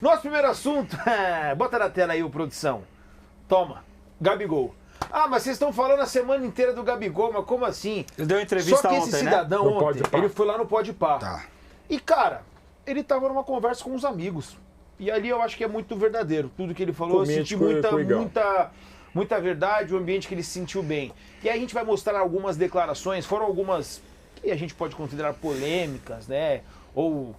Nosso primeiro assunto, bota na tela aí, produção. Toma, Gabigol. Ah, mas vocês estão falando a semana inteira do Gabigol, mas como assim? Ele deu uma entrevista Só que ontem, esse cidadão né? ontem, ele foi lá no Podpah. Tá. E, cara, ele tava numa conversa com os amigos. E ali eu acho que é muito verdadeiro. Tudo que ele falou, eu senti muita verdade, o ambiente que ele se sentiu bem. E aí a gente vai mostrar algumas declarações, foram algumas que a gente pode considerar polêmicas, né? Ou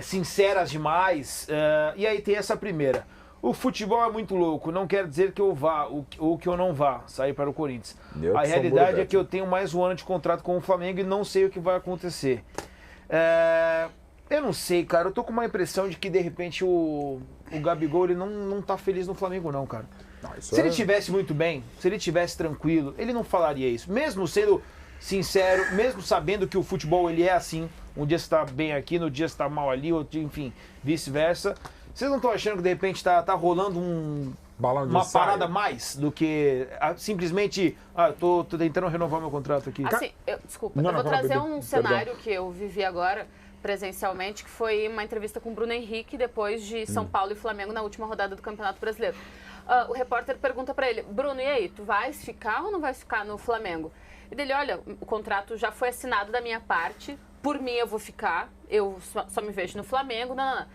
sinceras demais. E aí tem essa primeira. O futebol é muito louco, não quer dizer que eu vá ou que eu não vá sair para o Corinthians. A realidade é que eu tenho mais um ano de contrato com o Flamengo e não sei o que vai acontecer. Eu não sei, cara. Eu tô com uma impressão de que, de repente, o Gabigol ele não tá feliz no Flamengo, não, cara. Se ele tivesse muito bem, se ele tivesse tranquilo, ele não falaria isso. Mesmo sendo sincero, mesmo sabendo que o futebol ele é assim. Um dia você tá bem aqui, no dia você tá mal ali, outro, enfim, vice-versa. Vocês não estão achando que, de repente, tá rolando uma parada mais do que simplesmente... tô tentando renovar meu contrato aqui. Assim, eu vou trazer um cenário que eu vivi agora presencialmente, que foi uma entrevista com o Bruno Henrique depois de São Paulo e Flamengo na última rodada do Campeonato Brasileiro. O repórter pergunta pra ele: Bruno, e aí, tu vais ficar ou não vais ficar no Flamengo? E dele: olha, o contrato já foi assinado da minha parte, por mim eu vou ficar, eu só me vejo no Flamengo, não.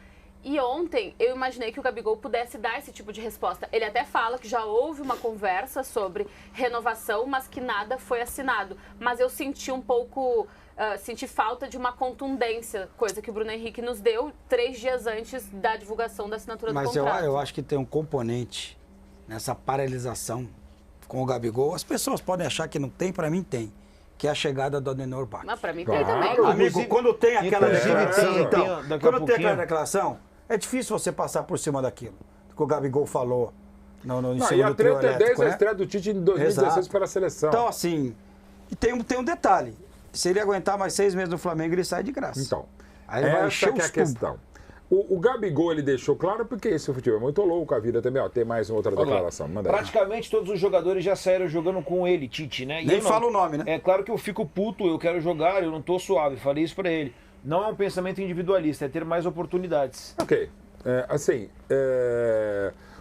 E ontem eu imaginei que o Gabigol pudesse dar esse tipo de resposta. Ele até fala que já houve uma conversa sobre renovação, mas que nada foi assinado. Mas eu senti um pouco... senti falta de uma contundência, coisa que o Bruno Henrique nos deu 3 dias antes da divulgação da assinatura do contrato. Mas eu acho que tem um componente nessa paralisação com o Gabigol. As pessoas podem achar que não tem, pra mim tem. Que é a chegada do Adenor Bach. Mas pra mim tem também. Amigo, quando tem aquela declaração... Quando tem aquela declaração, é difícil você passar por cima daquilo que o Gabigol falou no e a treta é desde a estreia do Tite em 2016 Exato. para a seleção. Então, assim, e tem um detalhe. Se ele aguentar mais 6 meses no Flamengo, ele sai de graça. Então, aí ele vai encher que é a questão. O Gabigol, ele deixou claro, porque esse futebol é muito louco, a vida também, tem mais uma outra declaração. Manda aí. Praticamente todos os jogadores já saíram jogando com ele, Tite, né? E nem fala o nome, né? É claro que eu fico puto, eu quero jogar, eu não tô suave, falei isso pra ele. Não é um pensamento individualista, é ter mais oportunidades. Ok.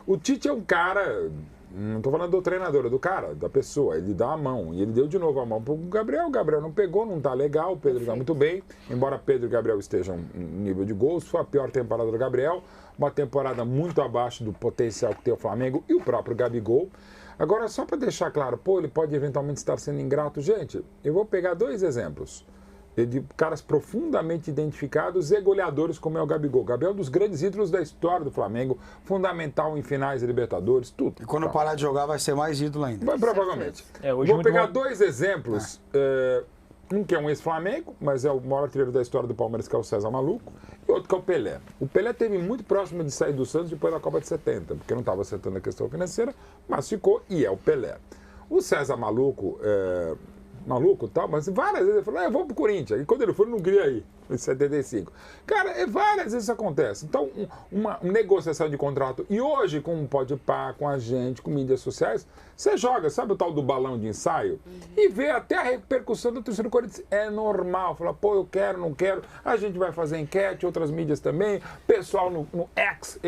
O Tite é um cara, não tô falando do treinador, é do cara, da pessoa, ele dá a mão, e ele deu de novo a mão pro Gabriel, o Gabriel não pegou, não tá legal, o Pedro tá muito bem, embora Pedro e Gabriel estejam em nível de gols, foi a pior temporada do Gabriel, uma temporada muito abaixo do potencial que tem o Flamengo e o próprio Gabigol. Agora, só para deixar claro, ele pode eventualmente estar sendo ingrato, gente, eu vou pegar 2 exemplos. De caras profundamente identificados e goleadores como é o Gabigol. O Gabriel é um dos grandes ídolos da história do Flamengo, fundamental em finais de Libertadores, tudo. E quando parar de jogar vai ser mais ídolo ainda. Provavelmente. Vou pegar 2 exemplos. Um que é um ex-Flamengo, mas é o maior artilheiro da história do Palmeiras, que é o César Maluco, e outro que é o Pelé. O Pelé esteve muito próximo de sair do Santos depois da Copa de 70, porque não estava acertando a questão financeira, mas ficou e é o Pelé. O César Maluco... maluco e tal, mas várias vezes ele falou, eu vou pro Corinthians. E quando ele foi, ele não queria ir, em 75. Cara, várias vezes isso acontece. Então, uma negociação de contrato, e hoje, com o Podpah, com a gente, com mídias sociais, você joga, sabe o tal do balão de ensaio? E vê até a repercussão do torcedor do Corinthians. É normal, fala, eu quero, não quero. A gente vai fazer enquete, outras mídias também, pessoal no X,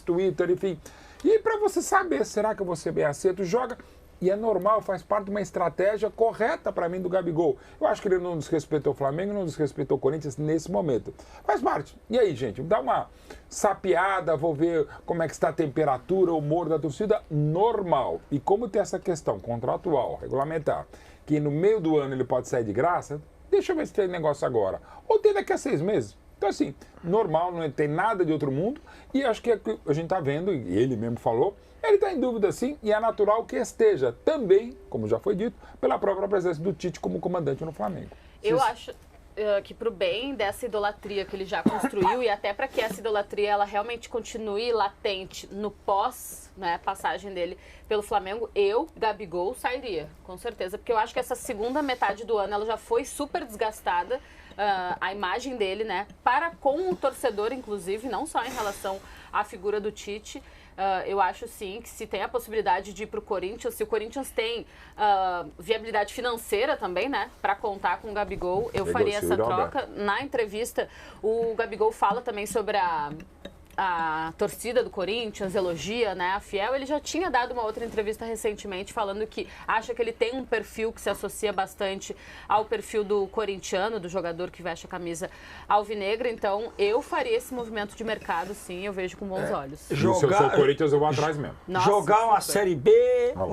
Twitter, enfim. E para você saber, será que eu vou ser bem aceito? Joga... E é normal, faz parte de uma estratégia correta para mim do Gabigol. Eu acho que ele não desrespeitou o Flamengo, não desrespeitou o Corinthians nesse momento. Faz parte. E aí, gente, dá uma sapeada, vou ver como é que está a temperatura, o humor da torcida, normal. E como tem essa questão contratual, regulamentar, que no meio do ano ele pode sair de graça, deixa eu ver se tem negócio agora. Ou tem daqui a 6 meses. Então, assim, normal, não tem nada de outro mundo. E acho que a gente está vendo, e ele mesmo falou, ele está em dúvida sim, e é natural que esteja também, como já foi dito, pela própria presença do Tite como comandante no Flamengo. Eu acho que pro bem dessa idolatria que ele já construiu e até para que essa idolatria ela realmente continue latente no pós, né, passagem dele pelo Flamengo, eu, Gabigol, sairia, com certeza, porque eu acho que essa segunda metade do ano ela já foi super desgastada, a imagem dele, né, para com o torcedor, inclusive, não só em relação à figura do Tite. Eu acho sim que se tem a possibilidade de ir para o Corinthians, se o Corinthians tem viabilidade financeira também, né, para contar com o Gabigol, eu faria essa troca. Na entrevista, o Gabigol fala também sobre a torcida do Corinthians elogia, né, a Fiel, ele já tinha dado uma outra entrevista recentemente falando que acha que ele tem um perfil que se associa bastante ao perfil do corintiano, do jogador que veste a camisa alvinegra. Então, eu faria esse movimento de mercado, sim, eu vejo com bons olhos. Se eu sou o Corinthians, eu vou atrás mesmo. Nossa, jogar uma Série B,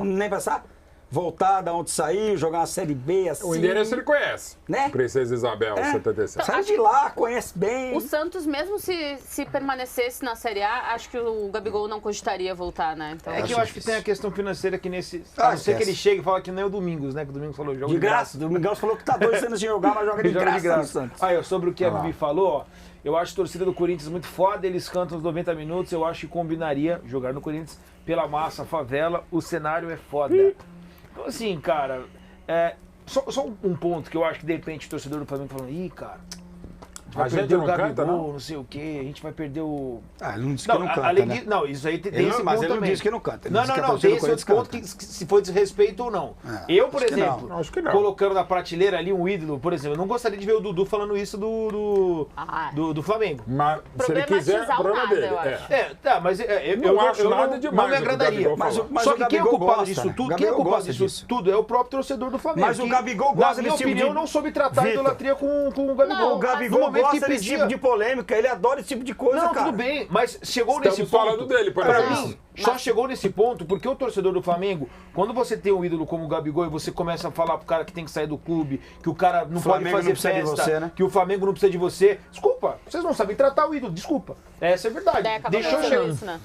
nem pensar. Voltar da onde saiu, jogar uma Série B assim. O endereço ele conhece. Né? Princesa Isabel, 77. Então, sai de lá, conhece bem. O Santos, mesmo se permanecesse na Série A, acho que o Gabigol não cogitaria voltar, né? Então, é que eu acho que tem a questão financeira que nesse... A não ser que ele chegue e fala que nem o Domingos, né? Que o Domingos falou, jogo de graça. O Domingos falou que tá 2 anos sem jogar, mas joga de graça no Santos. Aí, sobre o que a Bibi falou, ó. Eu acho a torcida do Corinthians muito foda, eles cantam os 90 minutos, eu acho que combinaria jogar no Corinthians pela massa, favela, o cenário é foda. Então, assim, cara, só um ponto que eu acho que de repente o torcedor do Flamengo tá falando, ih, cara, a gente vai perder o Gabigol, não sei o quê, a gente vai perder o... Ah, ele não disse que não canta, né? Não, isso aí tem esse ponto mas também. ele não disse que não canta. Não, tem esse outro ponto que se foi desrespeito ou não. Eu, por exemplo, colocando na prateleira ali um ídolo, por exemplo, eu não gostaria de ver o Dudu falando isso do Flamengo. Mas se ele quiser, o problema dele. Mas eu não acho nada demais. Não me agradaria. Só que quem é o culpado disso tudo? Quem é o culpado disso tudo é o próprio torcedor do Flamengo. Mas o Gabigol gosta desse tipo de... Na minha opinião, não soube tratar a idolatria com o Gabigol. O Gabigol gosta desse tipo de polêmica, ele adora esse tipo de coisa, cara. Não, tudo bem, mas chegou nesse ponto... falando dele, pra mim, só chegou nesse ponto porque o torcedor do Flamengo, quando você tem um ídolo como o Gabigol e você começa a falar pro cara que tem que sair do clube, que o cara não pode fazer festa, que o Flamengo não precisa de você, desculpa, vocês não sabem tratar o ídolo, desculpa. Essa é a verdade.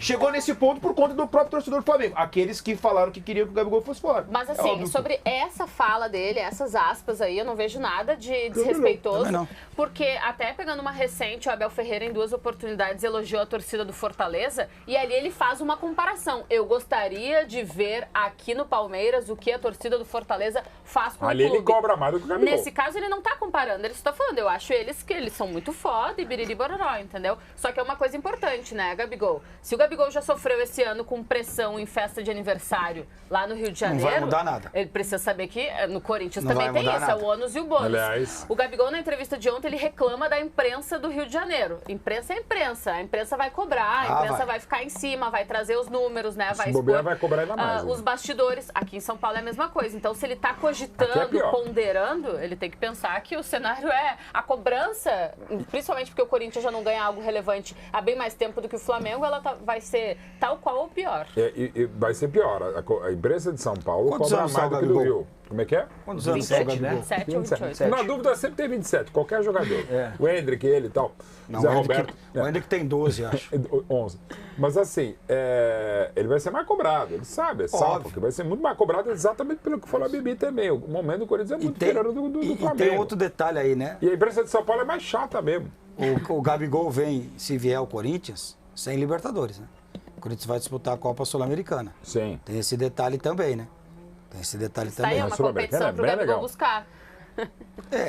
Chegou nesse ponto por conta do próprio torcedor do Flamengo. Aqueles que falaram que queriam que o Gabigol fosse fora. Mas assim, sobre essa fala dele, essas aspas aí, eu não vejo nada de desrespeitoso. Não. Porque até pegando uma recente, o Abel Ferreira em 2 oportunidades elogiou a torcida do Fortaleza e ali ele faz uma comparação. Eu gostaria de ver aqui no Palmeiras o que a torcida do Fortaleza faz com o clube. Ali ele cobra mais do que o Gabigol. Nesse caso ele não tá comparando, ele só tá falando, eu acho que eles são muito foda e biriri bororó, entendeu? Só que é uma coisa importante, né, Gabigol? Se o Gabigol já sofreu esse ano com pressão em festa de aniversário lá no Rio de Janeiro... Não vai mudar nada. Ele precisa saber que no Corinthians também tem isso, é o ônus e o bônus. Aliás... O Gabigol, na entrevista de ontem, ele reclama da imprensa do Rio de Janeiro. Imprensa é imprensa. A imprensa vai cobrar, a imprensa vai ficar em cima, vai trazer os números, né? Vai expor, vai cobrar ainda mais. Os bastidores. Aqui em São Paulo é a mesma coisa. Então, se ele está cogitando, ponderando, ele tem que pensar que o cenário é a cobrança, principalmente porque o Corinthians já não ganha algo relevante há bem mais tempo do que o Flamengo, ela vai ser tal qual ou pior. Vai ser pior. A imprensa de São Paulo cobra mais do que do Rio. Como é que é? Quantos anos 27, né? 27 ou 28. Na dúvida, sempre tem 27, qualquer jogador. O Hendrick, ele e tal. Não, Zé Roberto. O Hendrick tem 12, acho. 11. Mas assim, ele vai ser mais cobrado, ele sabe, sabe, que vai ser muito mais cobrado exatamente pelo que falou a Bibi também. O momento do Corinthians é muito inferior do Flamengo. E tem outro detalhe aí, né? E a imprensa de São Paulo é mais chata mesmo. O Gabigol vem, se vier ao Corinthians, sem Libertadores, né? O Corinthians vai disputar a Copa Sul-Americana. Sim. Tem esse detalhe também, né? Tem esse detalhe também. Aí é uma competição pro Gabigol buscar.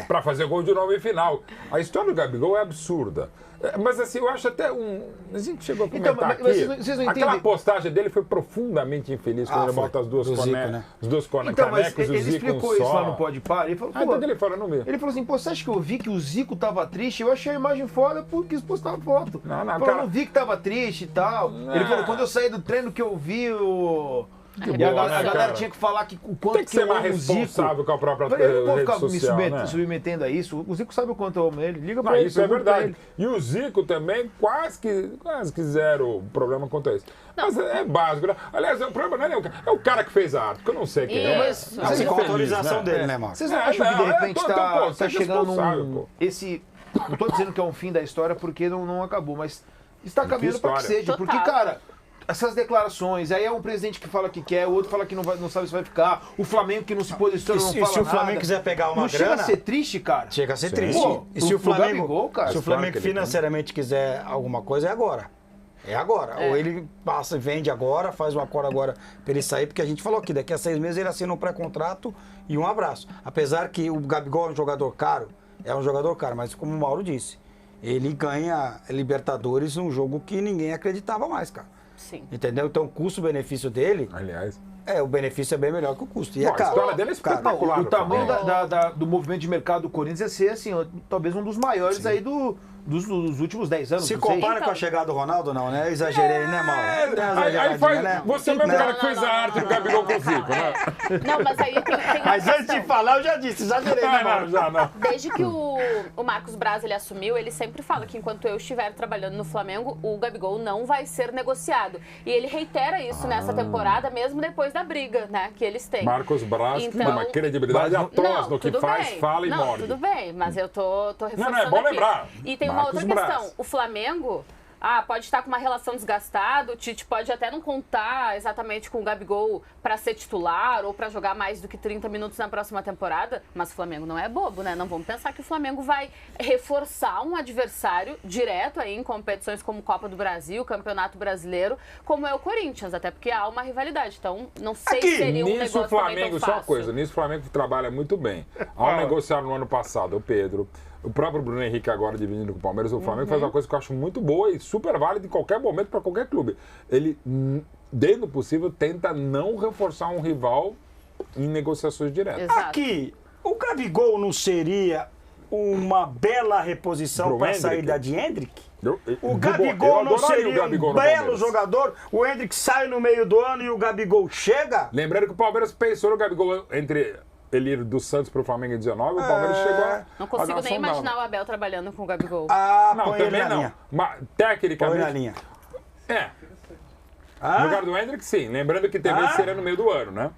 Pra fazer gol de novo em final. A história do Gabigol é absurda. Mas assim, eu acho até a gente chegou a comentar aqui. Vocês não aquela postagem dele foi profundamente infeliz quando ele bota as duas canecas e o Zico explicou isso lá no Pode Par. Ele falou, então ele falou, não vi. Ele falou assim, você acha que eu vi que o Zico tava triste? Eu achei a imagem foda porque quis postar a foto. Eu não vi que tava triste e tal. Ele falou, quando eu saí do treino que eu vi o... E a galera tinha que falar que o quanto tem que ser mais responsável com a própria rede social, me submetendo a isso. O Zico sabe o quanto eu amo ele. Liga pra ele. Isso é verdade. E o Zico também quase que zero problema quanto a isso. Mas é básico. Né? Aliás, o problema não é nem é o cara que fez a arte, que eu não sei quem é. Mas com a autorização dele, né, Marcos? Vocês não acham que de repente tá chegando esse... Não tô dizendo que é um fim da história porque não acabou, mas está caminhando pra que seja. Porque, cara... Essas declarações, aí é um presidente que fala que quer, o outro fala que não sabe se vai ficar, o Flamengo que não se posiciona, não fala nada. Se o Flamengo quiser pegar uma grana... Chega a ser triste, cara? Chega a ser triste. Pô, e se o Flamengo, financeiramente quiser alguma coisa, é agora. É agora. Ou ele passa e vende agora, faz um acordo agora para ele sair, porque a gente falou aqui, daqui a 6 meses ele assina um pré-contrato e um abraço. Apesar que o Gabigol é um jogador caro, mas como o Mauro disse, ele ganha Libertadores num jogo que ninguém acreditava mais, cara. Sim. Entendeu? Então o custo-benefício dele... Aliás... o benefício é bem melhor que o custo. E a história dele é espetacular. O tamanho do movimento de mercado do Corinthians ia ser, assim, talvez um dos maiores aí do dos últimos 10 anos. Se compara com a chegada do Ronaldo, não, né? Exagerei, né, Mauro? Aí faz, né? Você mesmo cara que fez a arte do Gabigol com o Zico, né? Não, mas aí tem Mas antes de falar, eu já disse, exagerei, né, Mauro? Não. Desde que o Marcos Braz ele assumiu, ele sempre fala que enquanto eu estiver trabalhando no Flamengo, o Gabigol não vai ser negociado. E ele reitera isso nessa temporada, mesmo depois da briga, né, que eles têm. Marcos Braz, que tem uma credibilidade atroz no que faz, fala e morre. Tudo bem, mas eu tô reforçando Não, é bom aqui. lembrar. E tem uma outra questão. O Flamengo... pode estar com uma relação desgastada, o Tite pode até não contar exatamente com o Gabigol para ser titular ou para jogar mais do que 30 minutos na próxima temporada, mas o Flamengo não é bobo, né? Não vamos pensar que o Flamengo vai reforçar um adversário direto aí em competições como Copa do Brasil, Campeonato Brasileiro, como é o Corinthians, até porque há uma rivalidade. Então, não sei se seria um negócio o Flamengo, também tão só uma fácil. coisa, nisso o Flamengo trabalha muito bem. Ao negociar no ano passado o Pedro, o próprio Bruno Henrique agora dividindo com o Palmeiras, o Flamengo faz uma coisa que eu acho muito boa e super válida em qualquer momento para qualquer clube. Ele, dentro do possível, tenta não reforçar um rival em negociações diretas. Exato. Aqui, o Gabigol não seria uma bela reposição para a saída de Hendrick? O Gabigol não seria um belo jogador? O Hendrick sai no meio do ano e o Gabigol chega? Lembrando que o Palmeiras pensou no Gabigol entre ele ir do Santos para o Flamengo em 19, o Palmeiras chegou a... Não consigo nem imaginar o Abel trabalhando com o Gabigol. Não, põe também ele na não. linha. Mas, tecnicamente... Põe na linha. No lugar do Hendrick, sim. Lembrando que também seria no meio do ano, né?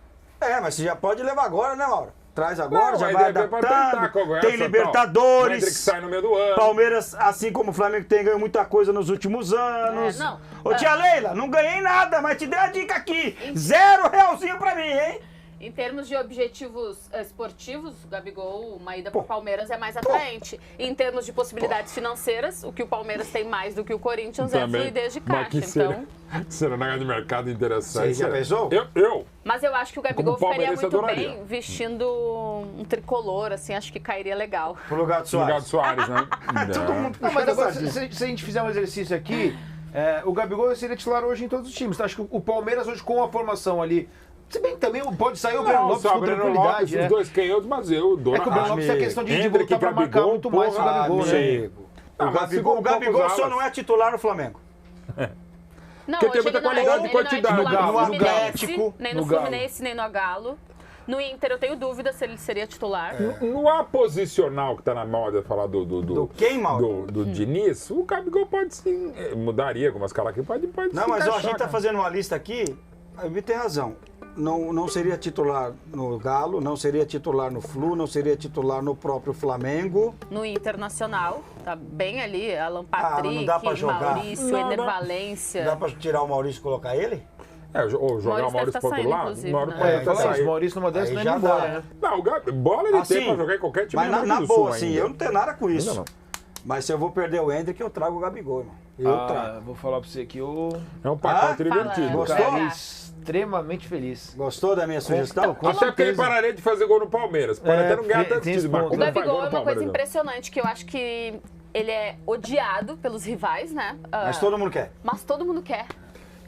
Mas você já pode levar agora, né, Mauro? Traz agora, já aí vai depois adaptando. tem Tem Libertadores. O Hendrick sai no meio do ano. Palmeiras, assim como o Flamengo, tem ganho muita coisa nos últimos anos. Ô, tia Leila, não ganhei nada, mas te dei a dica aqui. R$0 pra mim, hein? Em termos de objetivos esportivos, o Gabigol, uma ida para o Palmeiras é mais atraente. Em termos de possibilidades financeiras, o que o Palmeiras tem mais do que o Corinthians é a fluidez de caixa. Então... Será na de mercado interessante. Você já pensou? Eu. Mas eu acho que o Gabigol ficaria muito adoraria. bem vestindo um tricolor, assim, acho que cairia legal. Pro lugar do Soares. No lugar do Soares, né? Todo mundo mas agora, se a gente fizer um exercício aqui, o Gabigol seria titular hoje em todos os times. Acho que o Palmeiras hoje com a formação ali... Se bem que também pode sair o Breno Lopes com tranquilidade, né? Os dois canhotos, mas eu dou que o Breno Lopes tem a questão de voltar pra marcar muito mais o Gabigol, né? O Gabigol só não é titular no Flamengo. Não, porque tem muita qualidade e quantidade. No Atlético, nem no Fluminense, nem no Galo. No Inter eu tenho dúvida se ele seria titular. No A posicional que tá na moda falar do quem, Mauro? Do Diniz, o Gabigol pode sim, mudaria algumas caras aqui, pode não, mas a gente tá fazendo uma lista aqui, a Vitor tem razão. Não seria titular no Galo, não seria titular no Flu, não seria titular no próprio Flamengo. No Internacional, tá bem ali, Alan Patrick, não dá pra jogar. Maurício, Ener Valência. Dá pra tirar o Maurício e colocar ele? Ou jogar o Maurício pro outro lado. O Maurício numa dessas nem embora, né? Não, bola ele tem pra jogar em qualquer time. Mas na boa, assim, eu não tenho nada com isso. Não. Mas se eu vou perder o Hendrick, eu trago o Gabigol, irmão. Eu trago. Vou falar pra você que é um pacote divertido. Gostou? Extremamente feliz. Gostou da minha sugestão? Até porque ele pararia de fazer gol no Palmeiras. Pode até não ganhar tanto título. O Gabigol é uma coisa impressionante, que eu acho que ele é odiado pelos rivais, né? Mas todo mundo quer. Mas todo mundo quer.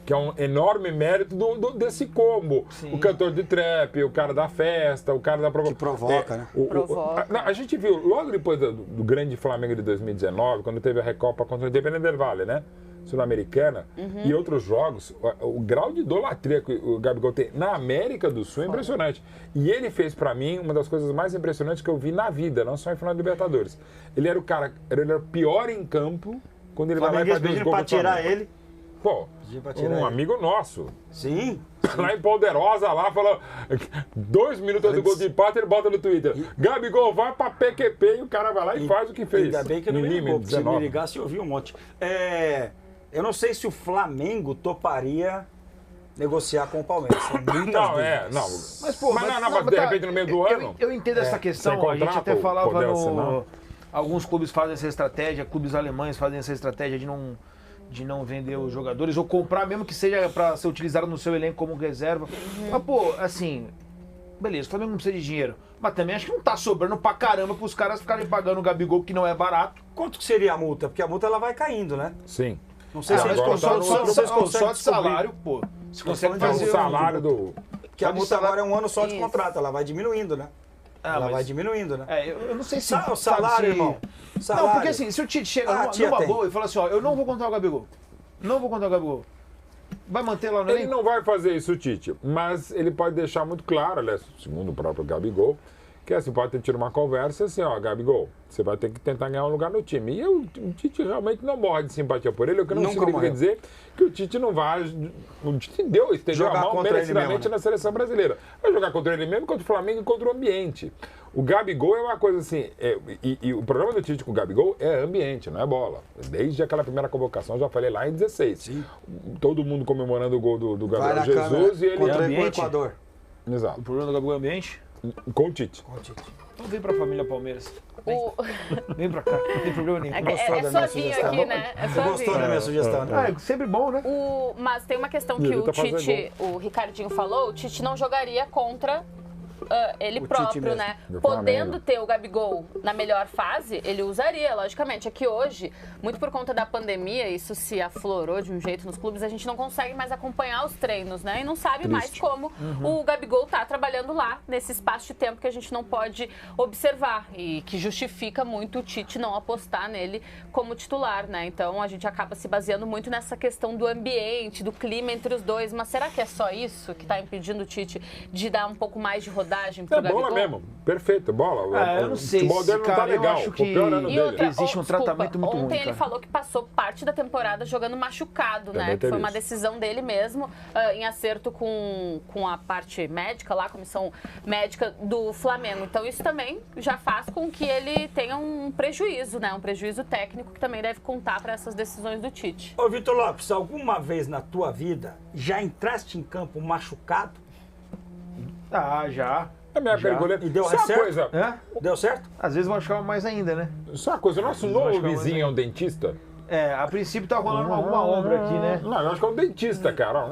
Que é um enorme mérito desse combo. Sim. O cantor de trap, o cara da festa, o cara da provocação. Que provoca, né? Provoca. A gente viu, logo depois do grande Flamengo de 2019, quando teve a Recopa contra o Independente del Valle, né? Sul-Americana, e outros jogos, o grau de idolatria que o Gabigol tem na América do Sul é impressionante. E ele fez, pra mim, uma das coisas mais impressionantes que eu vi na vida, não só em final de Libertadores. Ele era o pior em campo quando ele vai lá e faz 2 gols pra tirar ele. Pô, amigo nosso. Sim. Lá em Ponderosa, lá, falou 2 minutos do gol de empate, ele bota no Twitter. Gabigol vai pra PQP e o cara vai lá e faz o que fez. Ainda bem que não me ligou, porque se me ligasse eu ouvi um monte. Eu não sei se o Flamengo toparia negociar com o Palmeiras. Mas de repente no meio do ano. Eu entendo essa questão, a gente até falava alguns clubes fazem essa estratégia, clubes alemães fazem essa estratégia de não vender os jogadores, ou comprar mesmo que seja para ser utilizado no seu elenco como reserva. Mas, pô, assim, beleza, o Flamengo não precisa de dinheiro, mas também acho que não tá sobrando pra caramba pros caras ficarem pagando o Gabigol, que não é barato. Quanto que seria a multa? Porque a multa ela vai caindo, né? Sim. Não sei se só de salário, pô. Você consegue fazer o salário do... Que a multa agora é 1 ano só de contrato, ela vai diminuindo, né? ela vai diminuindo, né? Eu não sei se... O salário, irmão. Salário. Não, porque assim, se o Tite chega numa boa e fala assim, ó, eu não vou contar o Gabigol. Não vou contar o Gabigol. Vai manter lá no elenco? Ele não vai fazer isso, Tite, mas ele pode deixar muito claro, aliás, segundo o próprio Gabigol, que assim, pode ter tido uma conversa assim, ó, Gabigol, você vai ter que tentar ganhar um lugar no time. E o Tite realmente não morre de simpatia por ele, o que não significa dizer que o Tite não vai... O Tite estendeu a mão merecidamente na seleção brasileira. Vai jogar contra ele mesmo, contra o Flamengo e contra o ambiente. O Gabigol é uma coisa assim, e o problema do Tite com o Gabigol é ambiente, não é bola. Desde aquela primeira convocação, já falei lá em 16. Sim. Todo mundo comemorando o gol do Gabriel Jesus e ele... Contra o Equador. Exato. O problema do Gabigol é ambiente? Com o Tite. Então vem pra família Palmeiras. Vem pra cá, não tem problema nenhum. É sozinho aqui, né? Gostou da minha sugestão, né? É sempre bom, né? Mas tem uma questão que o Tite, o Ricardinho falou, o Tite não jogaria contra ele próprio, né? Podendo ter o Gabigol na melhor fase, ele usaria, logicamente. É que hoje, muito por conta da pandemia, isso se aflorou de um jeito nos clubes, a gente não consegue mais acompanhar os treinos, né? E não sabe mais como o Gabigol tá trabalhando lá, nesse espaço de tempo que a gente não pode observar e que justifica muito o Tite não apostar nele como titular, né? Então, a gente acaba se baseando muito nessa questão do ambiente, do clima entre os dois. Mas será que é só isso que tá impedindo o Tite de dar um pouco mais de rodagem pro Gabigol? Bola mesmo, perfeito, bola. Eu não sei. O futebol dele não tá legal. Eu acho que existe um tratamento muito ruim. Ontem ele falou que passou parte da temporada jogando machucado, né? Que foi uma decisão dele mesmo, em acerto com a parte médica lá, a comissão médica do Flamengo. Então isso também já faz com que ele tenha um prejuízo, né? Um prejuízo técnico que também deve contar para essas decisões do Tite. Ô, Vitor Lopes, alguma vez na tua vida já entraste em campo machucado? Já. A minha goleiro. E deu certo? Coisa, deu certo? Às vezes machucava mais ainda, né? Só uma coisa, o nosso novo vizinho é um dentista? A princípio tá rolando alguma ombro aqui, né? Não, eu acho que é um dentista, cara.